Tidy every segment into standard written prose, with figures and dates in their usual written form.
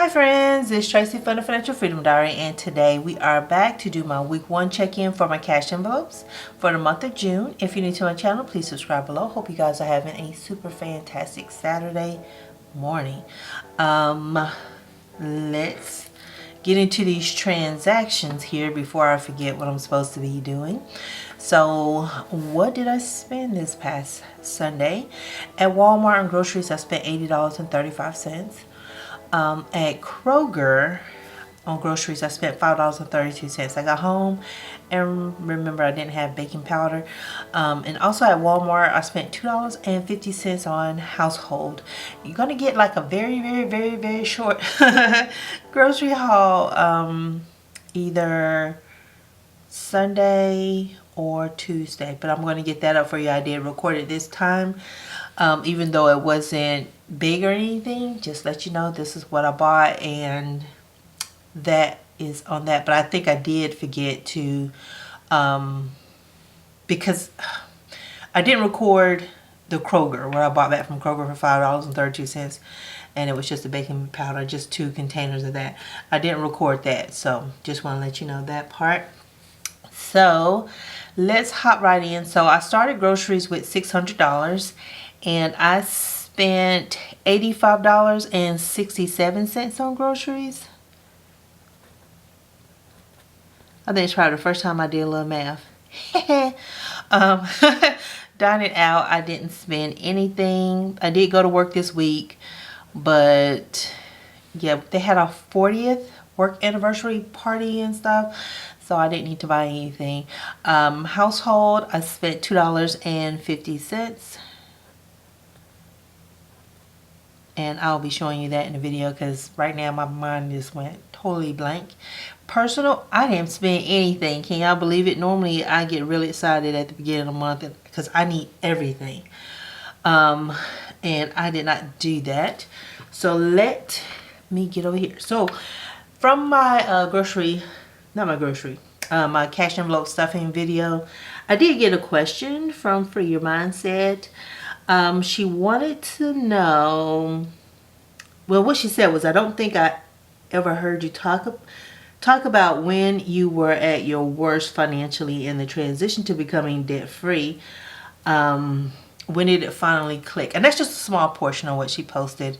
Hi friends, it's Tracy from the Financial Freedom Diary, and today we are back to do my week 1 check-in for my cash envelopes for the month of June. If you're new to my channel, please subscribe below. Hope you guys are having a super fantastic Saturday morning. Let's get into these transactions here before I forget what I'm supposed to be doing. So what did I spend this past Sunday? At Walmart and groceries, I spent $80.35. At Kroger on groceries, I spent $5.32. I got home and remember I didn't have baking powder. And also at Walmart, I spent $2.50 on household. You're gonna get like a very short grocery haul either Sunday or Tuesday, but I'm going to get that up for you. I did record it this time, even though it wasn't big or anything. Just let you know this is what I bought, and that is on that. But I think I did forget to, because I didn't record the Kroger, what I bought back from Kroger for $5.32, and it was just a baking powder, just 2 containers of that. I didn't record that, so just want to let you know that part. So let's hop right in. So I started groceries with $600 and I spent $85.67 on groceries. I think it's probably the first time I did a little math. Dining out, I didn't spend anything. I did go to work this week, but yeah, they had a 40th work anniversary party and stuff, so I didn't need to buy anything. Household, I spent $2.50, and I'll be showing you that in the video because right now my mind just went totally blank. Personal, I didn't spend anything. Can y'all believe it? Normally I get really excited at the beginning of the month because I need everything, and I did not do that. So let me get over here. So from my my cash envelope stuffing video, I did get a question from For Your Mindset. She wanted to know, well, what she said was, I don't think I ever heard you talk about when you were at your worst financially in the transition to becoming debt free. When did it finally click? And that's just a small portion of what she posted.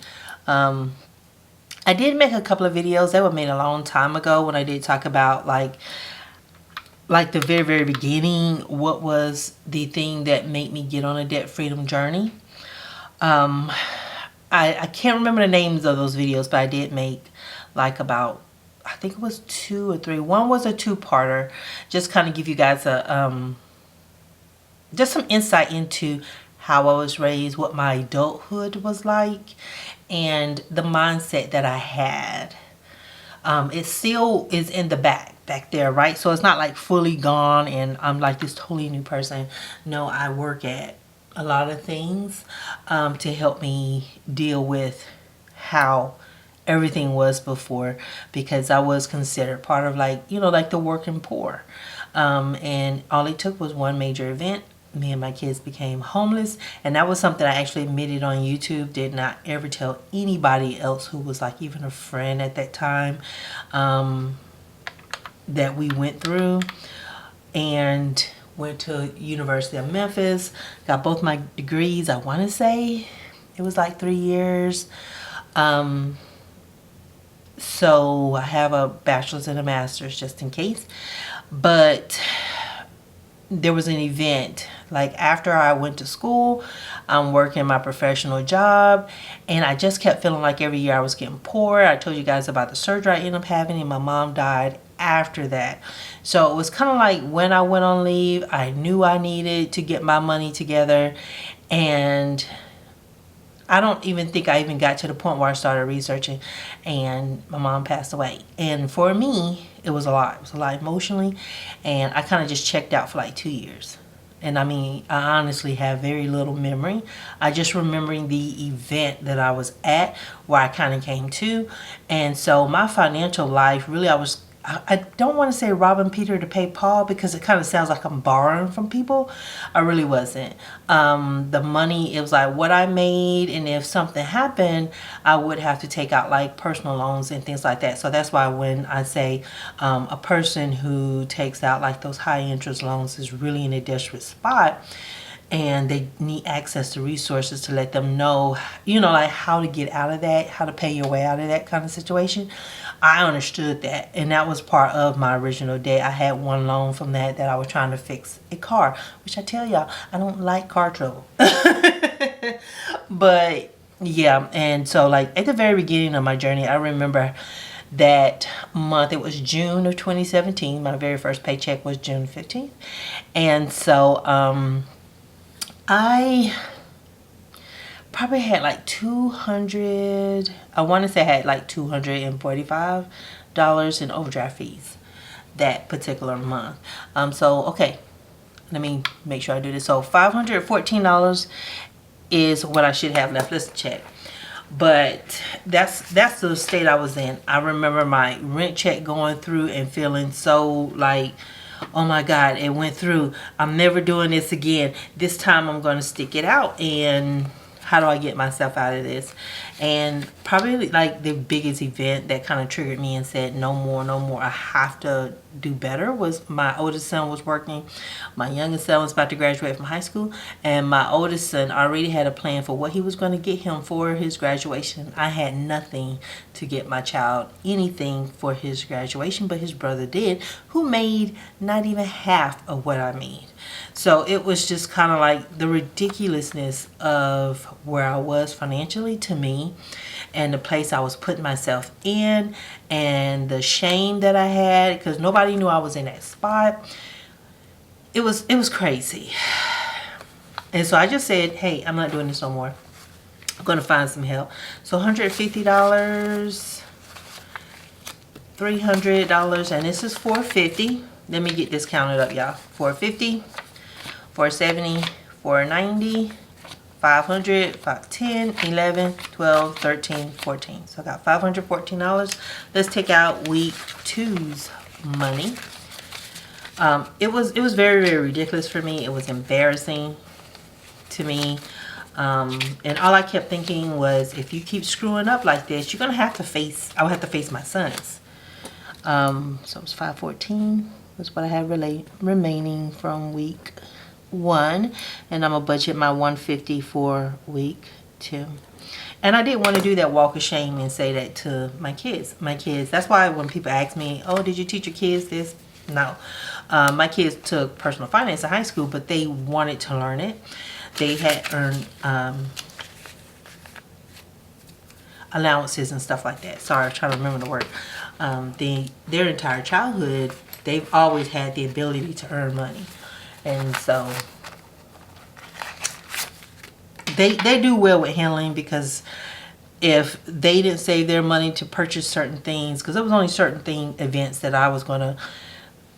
I did make a couple of videos that were made a long time ago when I did talk about like the very beginning, what was the thing that made me get on a debt freedom journey. I can't remember the names of those videos, but I did make like about, I think it was 2 or 3. One was a 2-parter, just kind of give you guys a just some insight into how I was raised, what my adulthood was like, and the mindset that I had. It still is in the back there, right? So it's not like fully gone and I'm like this totally new person. No, I work at a lot of things to help me deal with how everything was before, because I was considered part of like, you know, like the working poor. And all it took was one major event. Me and my kids became homeless, and that was something I actually admitted on YouTube. Did not ever tell anybody else who was like even a friend at that time that we went through. And went to University of Memphis, got both my degrees. I want to say it was like 3 years. So I have a bachelor's and a master's just in case. But there was an event like after I went to school, I'm working my professional job, and I just kept feeling like every year I was getting poorer. I told you guys about the surgery I ended up having, and my mom died after that. So it was kind of like when I went on leave, I knew I needed to get my money together, and I don't even think I even got to the point where I started researching, and my mom passed away. And for me, it was a lot. It was a lot emotionally, and I kind of just checked out for like 2 years. And I mean, I honestly have very little memory. I just remembering the event that I was at where I kind of came to. And so my financial life, really, I was I don't want to say robbing Peter to pay Paul, because it kind of sounds like I'm borrowing from people. I really wasn't. The money, it was like what I made, and if something happened, I would have to take out like personal loans and things like that. So that's why when I say a person who takes out like those high interest loans is really in a desperate spot, and they need access to resources to let them know, like how to get out of that, how to pay your way out of that kind of situation. I understood that, and that was part of my original debt. I had one loan from that I was trying to fix a car, which I tell y'all, I don't like car trouble. But yeah, and so like at the very beginning of my journey, I remember that month, it was June of 2017. My very first paycheck was June 15th. And so I probably had like 200, I want to say I had like $245 in overdraft fees that particular month. So okay, let me make sure I do this. So $514 is what I should have left. Let's check. But that's the state I was in. I remember my rent check going through and feeling so like, oh my God, it went through. I'm never doing this again. This time I'm going to stick it out. And how do I get myself out of this? And probably like the biggest event that kind of triggered me and said, no more, no more, I have to do better, was my oldest son was working. My youngest son was about to graduate from high school, and my oldest son already had a plan for what he was going to get him for his graduation. I had nothing to get my child anything for his graduation, but his brother did, who made not even half of what I made. So it was just kind of like the ridiculousness of where I was financially to me, and the place I was putting myself in, and the shame that I had because nobody knew I was in that spot. It was crazy. And so I just said, hey, I'm not doing this no more. I'm going to find some help. So $150, $300, and this is $450. Let me get this counted up, y'all. $450, $470, $490, $500, $510, $11, $12, $13, $14. So I got $514. Let's take out week 2's money. It was very, very ridiculous for me. It was embarrassing to me. And all I kept thinking was, if you keep screwing up like this, you're gonna have to face, I would have to face my sons. So it was $514. That's what I have remaining from week 1, and I'm gonna budget my $150 for week 2. And I didn't want to do that walk of shame and say that to my kids. That's why when people ask me, oh, did you teach your kids this? No. My kids took personal finance in high school, but they wanted to learn it. They had earned allowances and stuff like that. Sorry, I'm trying to remember the word. Their entire childhood, they've always had the ability to earn money. And so they do well with handling, because if they didn't save their money to purchase certain things, because there was only certain events that I was going to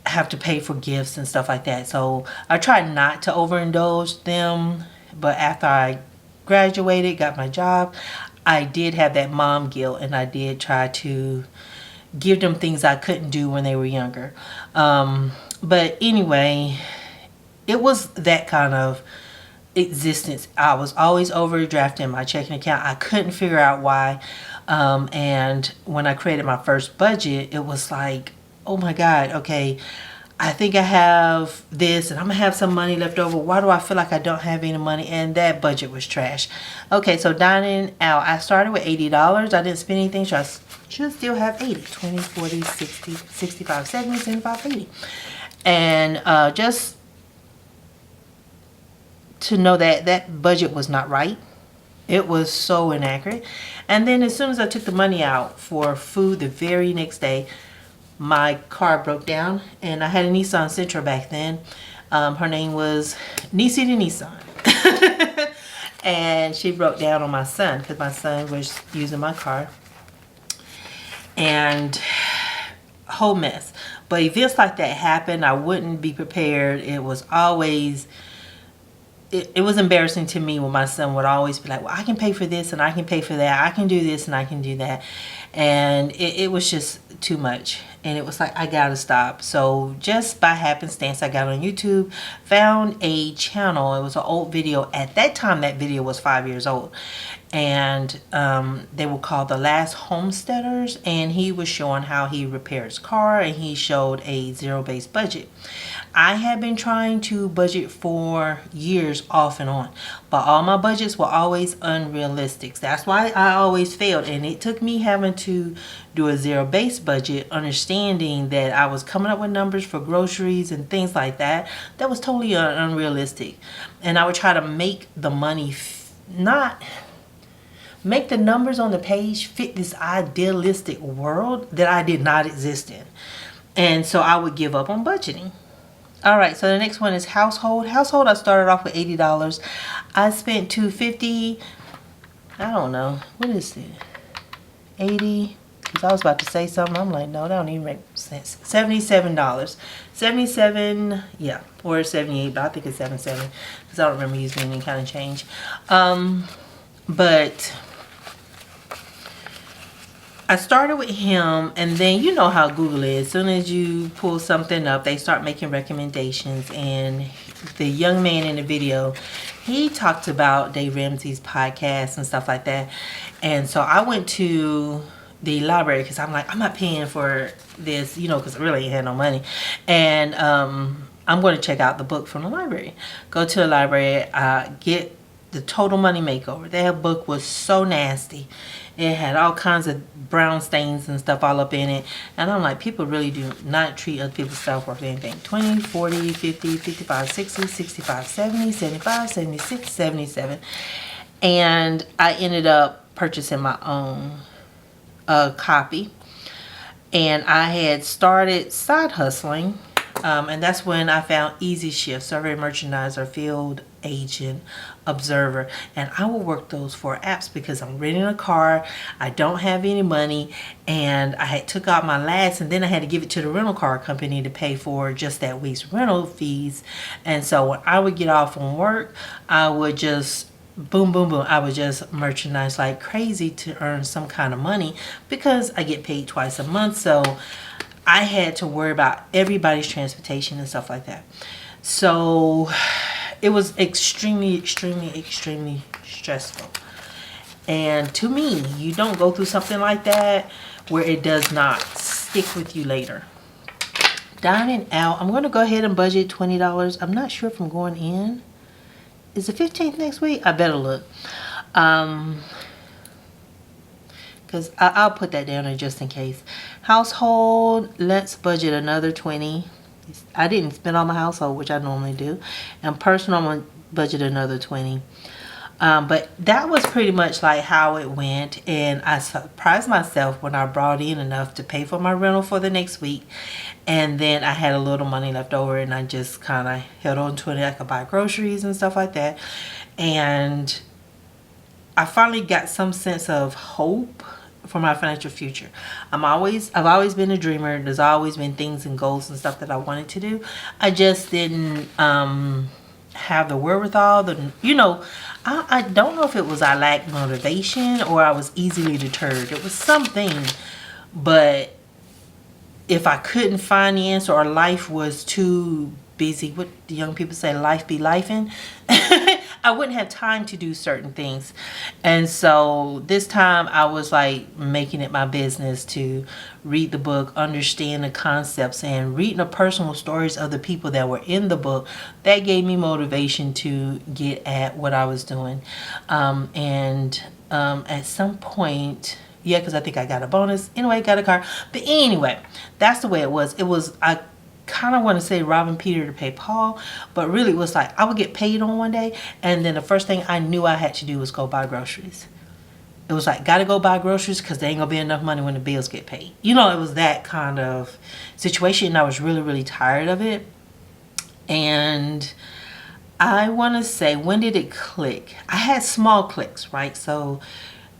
have to pay for gifts and stuff like that. So I tried not to overindulge them. But after I graduated, got my job, I did have that mom guilt, and I did try to give them things I couldn't do when they were younger. But anyway, it was that kind of existence. I was always overdrafting my checking account. I couldn't figure out why. And when I created my first budget, it was like, oh my God, okay, I think I have this, and I'm gonna have some money left over. Why do I feel like I don't have any money? And that budget was trash. Okay, so dining out, I started with $80. I didn't spend anything, so I should still have 80, 20, 40, 60, 65, 70, 75, 80. And just to know that that budget was not right. It was so inaccurate. And then as soon as I took the money out for food the very next day, my car broke down, and I had a Nissan Sentra back then. Her name was Nisi the Nissan. And she broke down on my son, because my son was using my car. And whole mess. But events like that happen. I wouldn't be prepared. It was always it was embarrassing to me when my son would always be like, well, I can pay for this and I can pay for that. I can do this and I can do that. And it was just too much. And it was like, I gotta stop. So just by happenstance, I got on YouTube, found a channel. It was an old video. At that time, that video was 5 years old. And they were called The Last Homesteaders. And he was showing how he repaired his car, and he showed a zero-based budget. I had been trying to budget for years off and on, but all my budgets were always unrealistic. That's why I always failed, and it took me having to do a zero-based budget, understanding that I was coming up with numbers for groceries and things like that that was totally unrealistic. And I would try to make the money not make the numbers on the page fit this idealistic world that I did not exist in. And so I would give up on budgeting. All right, so the next one is household. Household, I started off with $80. I spent $250. I don't know. What is it? 80. Because I was about to say something. I'm like, no, that don't even make sense. $77. 77, yeah, or 78, but I think it's 77 because I don't remember using any kind of change. But I started with him, and then you know how Google is. As soon as you pull something up, they start making recommendations. And the young man in the video, he talked about Dave Ramsey's podcast and stuff like that. And so I went to the library because I'm like, I'm not paying for this, you know, because I really ain't had no money. And I'm going to check out the book from the library. Go to the library, get The Total Money Makeover. That book was so nasty. It had all kinds of brown stains and stuff all up in it. And I'm like, people really do not treat other people's stuff worth anything. 20, 40, 50, 55, 60, 65, 70, 75, 76, 77. And I ended up purchasing my own copy. And I had started side hustling. And that's when I found Easy Shift, survey merchandiser, field agent, observer, and I will work those 4 apps because I'm renting a car, I don't have any money, and I had took out my last, and then I had to give it to the rental car company to pay for just that week's rental fees. And so when I would get off from work, I would just boom, boom, boom. I would just merchandise like crazy to earn some kind of money because I get paid twice a month. So I had to worry about everybody's transportation and stuff like that. So it was extremely, extremely, extremely stressful. And to me, you don't go through something like that where it does not stick with you later. Dining out, I'm going to go ahead and budget $20. I'm not sure if I'm going in. Is the 15th next week? I better look. Because I'll put that down there just in case. Household, let's budget another $20. I didn't spend on my household, which I normally do. And personal, I'm going to budget another $20. But that was pretty much like how it went. And I surprised myself when I brought in enough to pay for my rental for the next week. And then I had a little money left over, and I just kind of held on to it. I could buy groceries and stuff like that. And I finally got some sense of hope for my financial future. I've always been a dreamer. There's always been things and goals and stuff that I wanted to do. I just didn't have the wherewithal. I don't know if it was I lacked motivation or I was easily deterred. It was something, but if I couldn't find the answer or life was too busy, what the young people say, life be lifing, I wouldn't have time to do certain things. And so this time I was like making it my business to read the book, understand the concepts, and reading the personal stories of the people that were in the book. That gave me motivation to get at what I was doing. At some point, yeah, because I think I got a bonus. Anyway, got a car. But anyway, that's the way it was. I kind of want to say robbing Peter to pay Paul, but really it was like I would get paid on one day, and then the first thing I knew I had to do was go buy groceries. It was like, gotta go buy groceries because there ain't gonna be enough money when the bills get paid. You know, it was that kind of situation, and I was really, really tired of it. And I want to say, when did it click? I had small clicks, right? So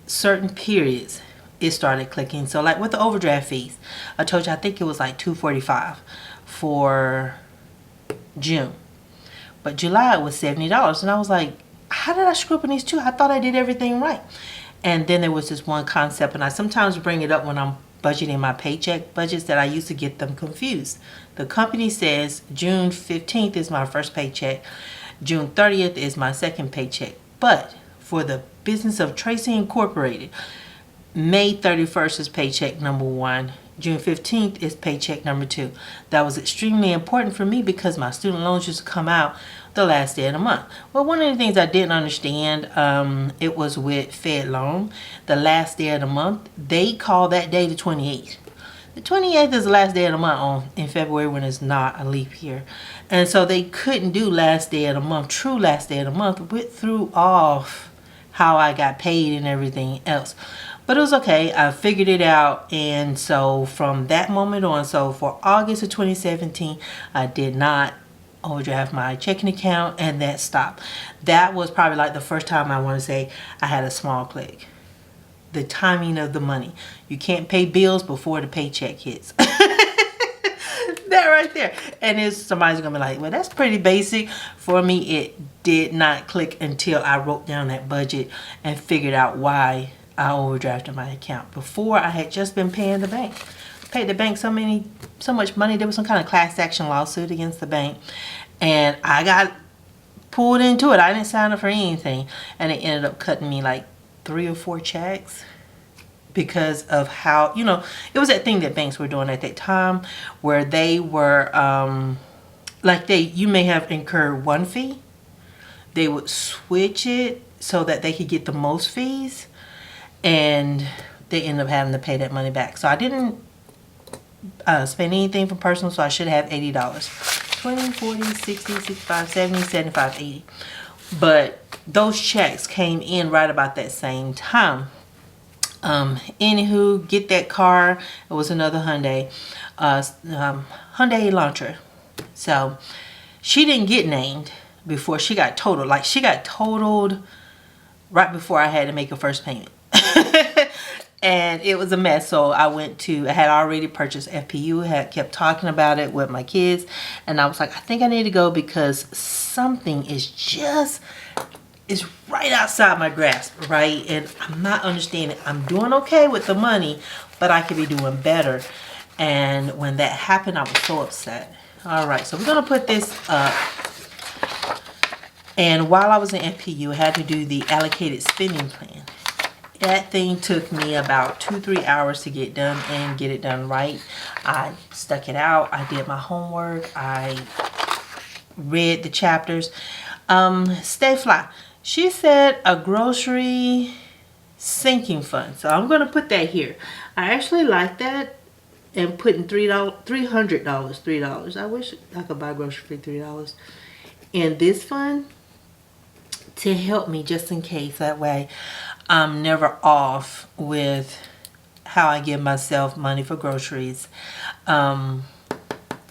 certain periods it started clicking. So like with the overdraft fees, I told you I think it was like $245 for June. but July was $70. And I was like, how did I screw up in these two? I thought I did everything right. And then there was this one concept, and I sometimes bring it up when I'm budgeting my paycheck budgets, that I used to get them confused. The company says June 15th is my first paycheck, June 30th is my second paycheck. But for the business of Tracy Incorporated, May 31st is paycheck number 1. June 15th is paycheck number 2. That was extremely important for me because my student loans used to come out the last day of the month. Well, one of the things I didn't understand, it was with Fed loan, the last day of the month, they call that day the 28th. The 28th is the last day of the month in February when it's not a leap year. And so they couldn't do last day of the month, true last day of the month. It threw off how I got paid and everything else. But it was okay. I figured it out. And so from that moment on, so for August of 2017, I did not overdraft my checking account, and that stopped. That was probably like the first time I want to say I had a small click. The timing of the money. You can't pay bills before the paycheck hits. That right there. And if somebody's gonna be like, well, that's pretty basic. For me, it did not click until I wrote down that budget and figured out why I overdrafted my account. Before, I had just been paying the bank. Paid the bank so much money. There was some kind of class action lawsuit against the bank, and I got pulled into it. I didn't sign up for anything, and it ended up cutting me like 3 or 4 checks because of how, it was that thing that banks were doing at that time where they were you may have incurred one fee, they would switch it so that they could get the most fees, and they ended up having to pay that money back. So I didn't spend anything from personal, so I should have $80. 20, 40, 60, 65, 70, 75, 80. But those checks came in right about that same time. Anywho, get that car. It was another Hyundai Elantra. So she didn't get named before she got totaled. Like, she got totaled right before I had to make a first payment. And it was a mess. So I had already purchased FPU, had kept talking about it with my kids, and I was like, I think I need to go because something is right outside my grasp, right? And I'm not understanding. I'm doing okay with the money, but I could be doing better. And when that happened, I was so upset. All right, so we're gonna put this up. And while I was in FPU, I had to do the allocated spending plan. That thing took me about 2-3 hours to get done and get it done right. I stuck it out. I did my homework. I read the chapters. Stay fly. She said a grocery sinking fund. So I'm going to put that here. I actually like that, and putting $300. I wish I could buy grocery for $3 in this fund to help me just in case. That way I'm never off with how I give myself money for groceries for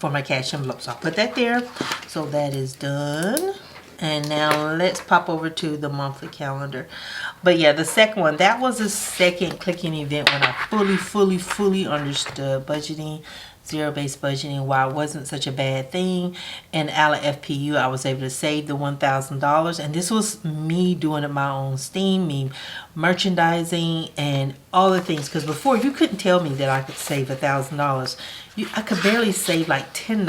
my cash envelope. So I'll put that there. So that is done. And now let's pop over to the monthly calendar. But yeah, the second one, that was the second clicking event when I fully understood budgeting, zero-based budgeting, why it wasn't such a bad thing. And out of FPU, I was able to save the $1,000. And this was me doing it my own steam, me merchandising and all the things. Because before, you couldn't tell me that I could save $1,000. I could barely save like $10,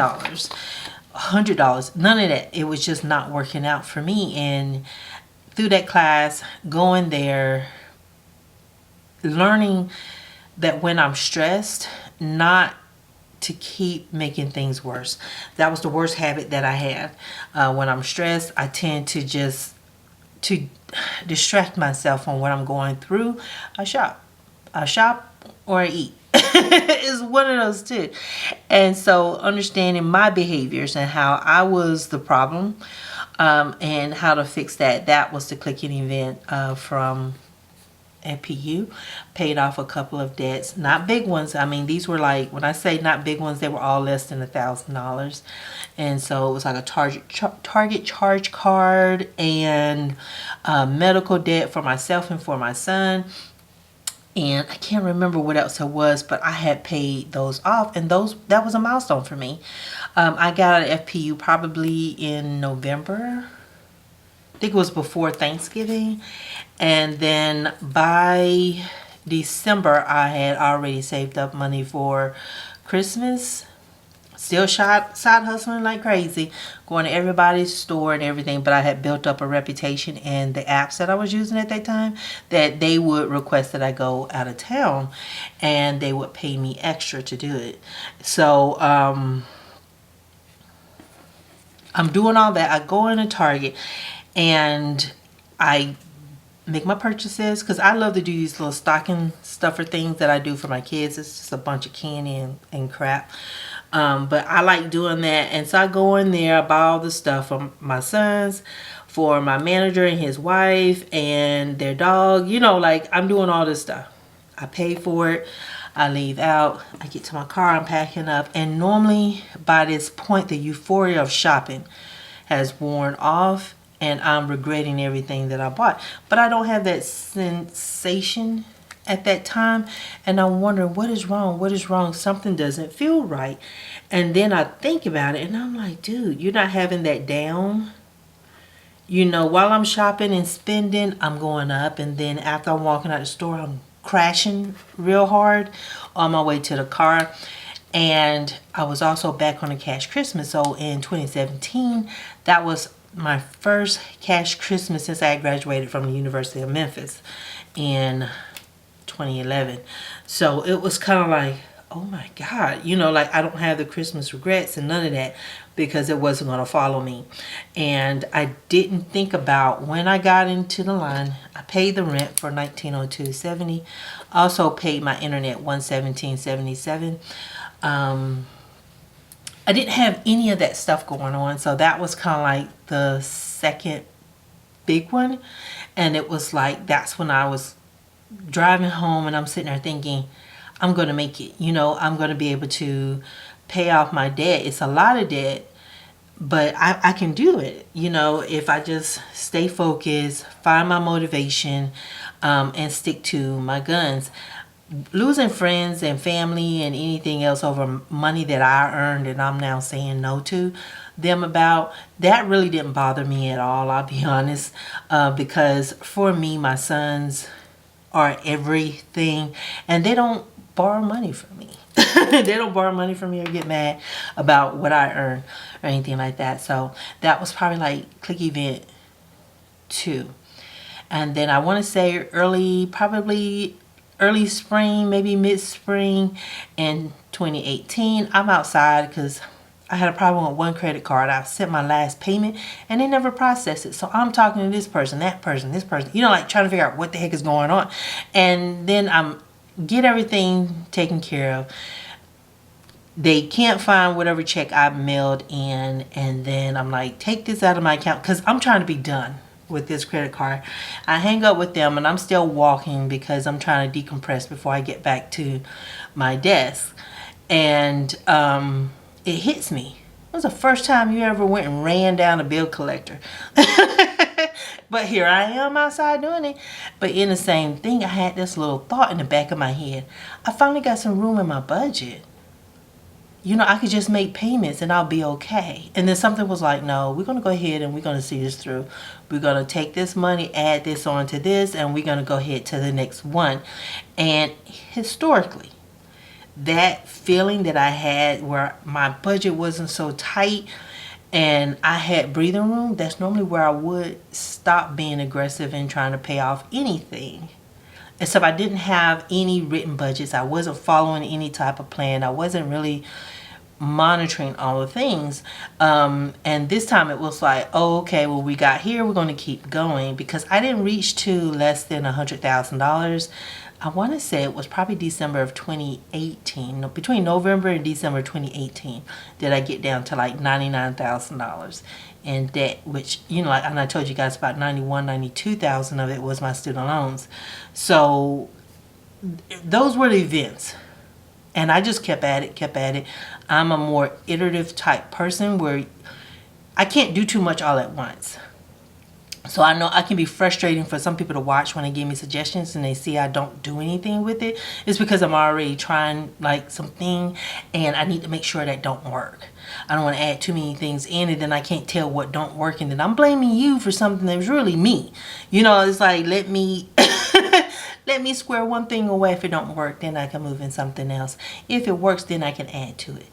$100, none of that. It was just not working out for me. And through that class, going there, learning that when I'm stressed, not to keep making things worse. That was the worst habit that I had. When I'm stressed, I tend to distract myself from what I'm going through. I shop or I eat. It's one of those two. And so understanding my behaviors and how I was the problem, and how to fix that. That was the clicking event from FPU. Paid off a couple of debts, not big ones. I mean, these were like, when I say not big ones, they were all less than $1,000. And so it was like a Target charge card and medical debt for myself and for my son. And I can't remember what else it was, but I had paid those off, and that was a milestone for me. I got out of FPU probably in November. I think it was before Thanksgiving. And then by December, I had already saved up money for Christmas. Still side hustling like crazy, going to everybody's store and everything, but I had built up a reputation in the apps that I was using at that time that they would request that I go out of town and they would pay me extra to do it. So I'm doing all that. I go into Target and I make my purchases because I love to do these little stocking stuffer things that I do for my kids. It's just a bunch of candy and crap. But I like doing that. And so I go in there, I buy all the stuff for my sons, for my manager and his wife and their dog. You know, like I'm doing all this stuff. I pay for it. I leave out. I get to my car, I'm packing up. And normally by this point, the euphoria of shopping has worn off and I'm regretting everything that I bought. But I don't have that sensation at that time, and I'm wondering what is wrong, something doesn't feel right. And then I think about it and I'm like, dude, you're not having that down. You know, while I'm shopping and spending, I'm going up, and then after I'm walking out the store, I'm crashing real hard on my way to the car. And I was also back on a cash Christmas. So in 2017, that was my first cash Christmas since I had graduated from the University of Memphis in 2011. So it was kind of like, oh my God, you know, like I don't have the Christmas regrets and none of that because it wasn't going to follow me. And I didn't think about when I got into the line, I paid the rent for $1902.70. Also paid my internet $117.77. I didn't have any of that stuff going on. So that was kind of like the second big one. And it was like, that's when I was driving home and I'm sitting there thinking, I'm going to make it. You know, I'm going to be able to pay off my debt. It's a lot of debt, but I can do it. You know, if I just stay focused, find my motivation, and stick to my guns. Losing friends and family and anything else over money that I earned and I'm now saying no to them about, that really didn't bother me at all, I'll be honest, because for me, my sons are everything, and they don't borrow money from me. They don't borrow money from me or get mad about what I earn or anything like that. So that was probably like click event 2. And then I want to say probably early spring, maybe mid-spring in 2018, I'm outside because I had a problem with one credit card. I sent my last payment and they never processed it. So I'm talking to this person, that person, this person, you know, like trying to figure out what the heck is going on. And then I'm get everything taken care of. They can't find whatever check I mailed in. And then I'm like, take this out of my account because I'm trying to be done with this credit card. I hang up with them and I'm still walking because I'm trying to decompress before I get back to my desk. And it hits me. It was the first time you ever went and ran down a bill collector. But here I am outside doing it. But in the same thing, I had this little thought in the back of my head. I finally got some room in my budget. You know, I could just make payments and I'll be okay. And then something was like, no, we're going to go ahead and we're going to see this through. We're going to take this money, add this onto this, and we're going to go ahead to the next one. And historically, that feeling that I had where my budget wasn't so tight and I had breathing room, that's normally where I would stop being aggressive and trying to pay off anything. Except I didn't have any written budgets. I wasn't following any type of plan. I wasn't really monitoring all the things. And this time it was like, oh, okay, well, we got here. We're going to keep going because I didn't reach to less than $100,000. I want to say it was probably December of 2018. Between November and December 2018 did I get down to like $99,000 in debt, which, you know, and I told you guys about 92,000 of it was my student loans. So those were the events. And I just kept at it. I'm a more iterative type person where I can't do too much all at once. So I know I can be frustrating for some people to watch when they give me suggestions and they see I don't do anything with it. It's because I'm already trying like something and I need to make sure that don't work. I don't want to add too many things in and then I can't tell what don't work and then I'm blaming you for something that was really me. You know, it's like let me let me square one thing away. If it don't work, then I can move in something else. If it works, then I can add to it.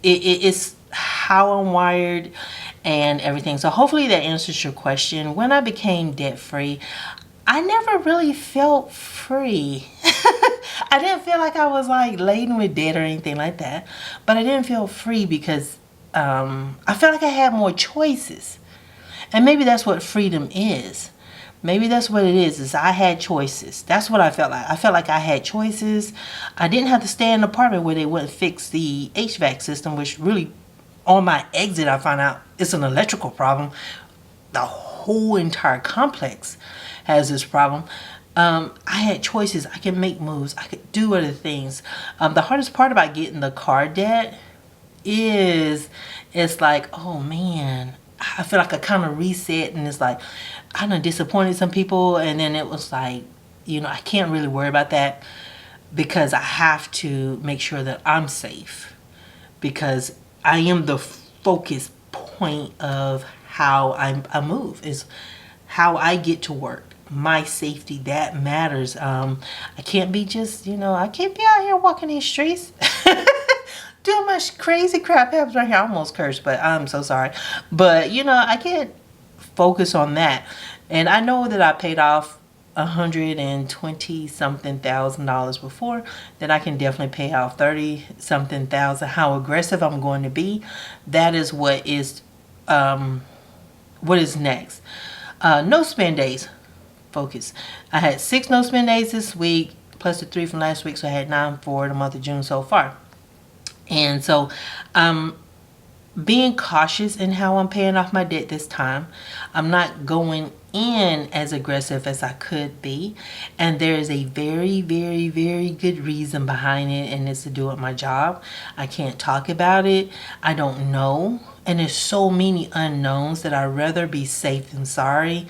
It's how I'm wired and everything. So hopefully that answers your question. When I became debt free, I never really felt free. I didn't feel like I was like laden with debt or anything like that, but I didn't feel free because I felt like I had more choices. And maybe that's what freedom is. Maybe that's what it is I had choices. That's what I felt like. I felt like I had choices. I didn't have to stay in an apartment where they wouldn't fix the HVAC system, which really, on my exit, I found out it's an electrical problem. The whole entire complex has this problem. I had choices. I could make moves. I could do other things. The hardest part about getting the car debt is it's like, oh man, I feel like I kind of reset and it's like I done disappointed some people and then it was like, you know, I can't really worry about that because I have to make sure that I'm safe because I am the focus point of how I move is how I get to work. My safety, that matters. I can't be just, you know, I can't be out here walking these streets doing much crazy crap happens right here. I almost cursed, but I'm so sorry. But, you know, I can't focus on that. And I know that I paid off $120 something thousand before, then I can definitely pay off 30 something thousand. How aggressive I'm going to be, that is what is next. No spend days. Focus. I had 6 no spend days this week plus the 3 from last week, so I had 9 for the month of June so far. And so being cautious in how I'm paying off my debt this time. I'm not going in as aggressive as I could be, and there is a very, very, very good reason behind it, and it's to do with my job. I can't talk about it. I don't know, and there's so many unknowns that I'd rather be safe than sorry,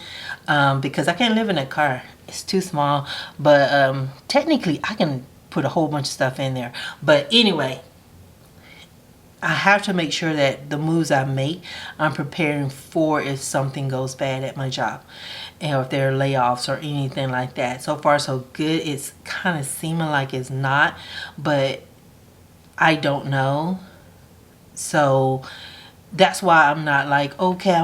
because I can't live in a car. It's too small, but technically I can put a whole bunch of stuff in there. But anyway, I have to make sure that the moves I make, I'm preparing for if something goes bad at my job. And if there are layoffs or anything like that. So far so good. It's kind of seeming like it's not, but I don't know. So that's why I'm not like, okay,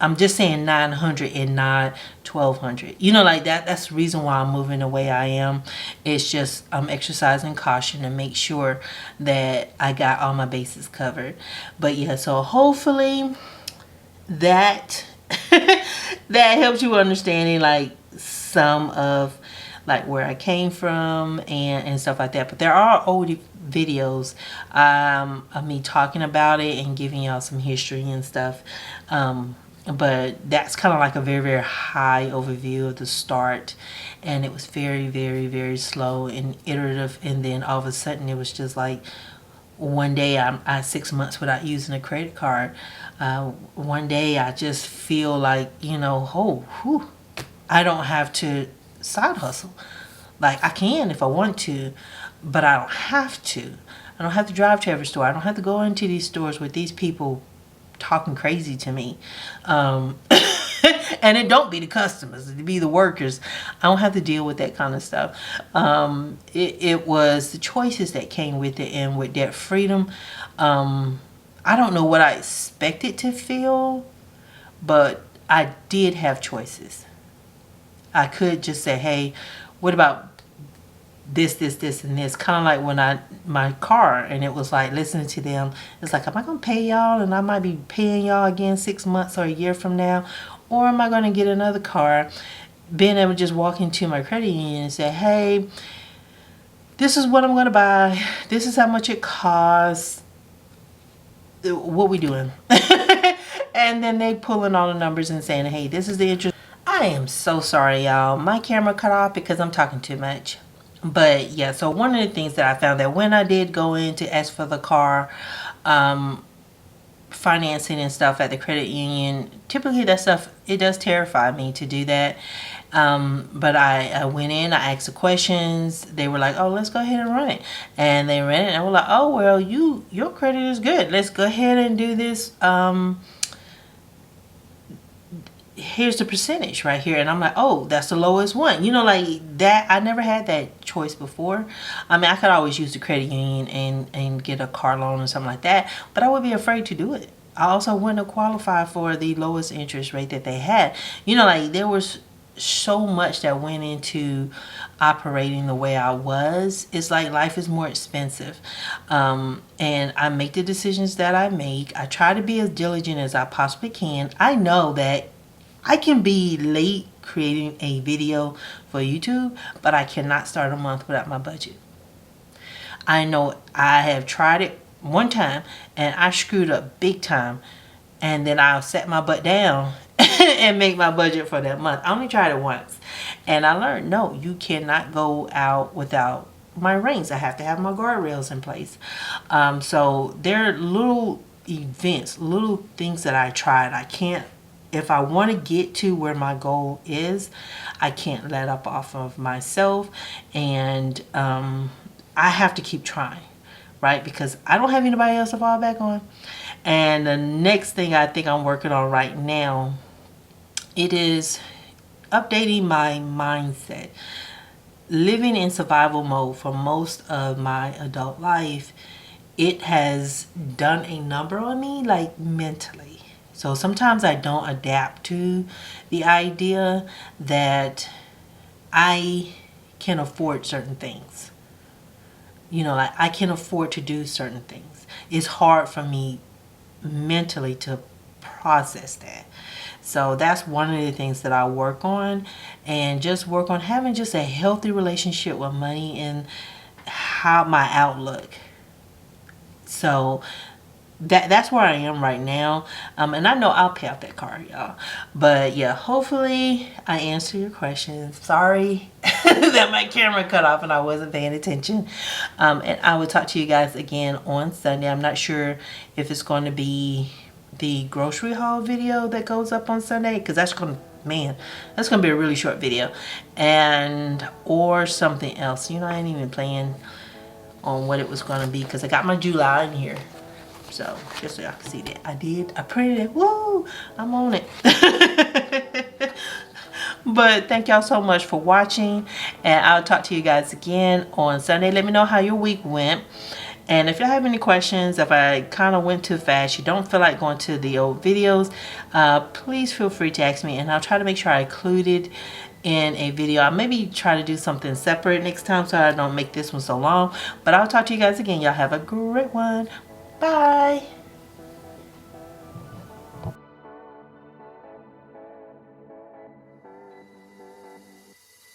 I'm just saying 900 and not 1200. You know, like that. That's the reason why I'm moving the way I am. It's just I'm exercising caution to make sure that I got all my bases covered. But yeah, so hopefully that that helps you understanding like some of like where I came from and stuff like that. But there are old videos of me talking about it and giving y'all some history and stuff. But that's kind of like a very, very high overview of the start, and it was very, very, very slow and iterative, and then all of a sudden it was just like one day I had 6 months without using a credit card. One day I just feel like, you know, I don't have to side hustle. Like I can if I want to, but I don't have to. I don't have to drive to every store. I don't have to go into these stores with these people talking crazy to me, and it don't be the customers, it be the workers. I don't have to deal with that kind of stuff. It was the choices that came with it, and with that freedom, I don't know what I expected to feel, but I did have choices. I could just say, hey, what about this, and this, kind of like when my car, and it was like listening to them, it's like, am I gonna pay y'all and I might be paying y'all again 6 months or a year from now, or am I gonna get another car? Being able to just walk into my credit union and say, hey, this is what I'm gonna buy, this is how much it costs, what we doing? And then they pulling all the numbers and saying, hey, this is the interest. I am so sorry, y'all, my camera cut off because I'm talking too much. But yeah, so one of the things that I found that when I did go in to ask for the car, financing and stuff at the credit union, typically that stuff, it does terrify me to do that. But I went in, I asked the questions. They were like, oh, let's go ahead and run it. And they ran it, and I was like, oh, well, your credit is good. Let's go ahead and do this. Here's the percentage right here. And I'm like, oh, that's the lowest one. You know, like that. I never had that choice before. I mean, I could always use the credit union and get a car loan or something like that, but I would be afraid to do it. I also wouldn't qualify for the lowest interest rate that they had. You know, like there was so much that went into operating the way I was. It's like life is more expensive. And I make the decisions that I make. I try to be as diligent as I possibly can. I know that I can be late creating a video for YouTube, but I cannot start a month without my budget. I know I have tried it one time and I screwed up big time, and then I'll set my butt down and make my budget for that month. I only tried it once, and I learned, no, you cannot go out without my reins. I have to have my guardrails in place. So there are little events, little things that I tried. I can't, if I want to get to where my goal is, I can't let up off of myself, and I have to keep trying, right? Because I don't have anybody else to fall back on. And the next thing I think I'm working on right now, it is updating my mindset. Living in survival mode for most of my adult life, it has done a number on me, like mentally. So sometimes I don't adapt to the idea that I can afford certain things. You know, like I can afford to do certain things. It's hard for me mentally to process that. So that's one of the things that I work on, and just work on having just a healthy relationship with money and how my outlook. So that's where I am right now. And I know I'll pay off that car, y'all. But yeah, hopefully I answer your questions. Sorry that my camera cut off and I wasn't paying attention. And I will talk to you guys again on Sunday. I'm not sure if it's going to be the grocery haul video that goes up on Sunday, because that's going to, man, that's going to be a really short video, and or something else. You know, I ain't even planning on what it was going to be, because I got my July in here. So just so y'all can see that I printed it. Woo! I'm on it. But thank y'all so much for watching, and I'll talk to you guys again on Sunday. Let me know how your week went. And if y'all have any questions, if I kind of went too fast, you don't feel like going to the old videos, please feel free to ask me, and I'll try to make sure I include it in a video. I'll maybe try to do something separate next time so I don't make this one so long. But I'll talk to you guys again. Y'all have a great one. Bye.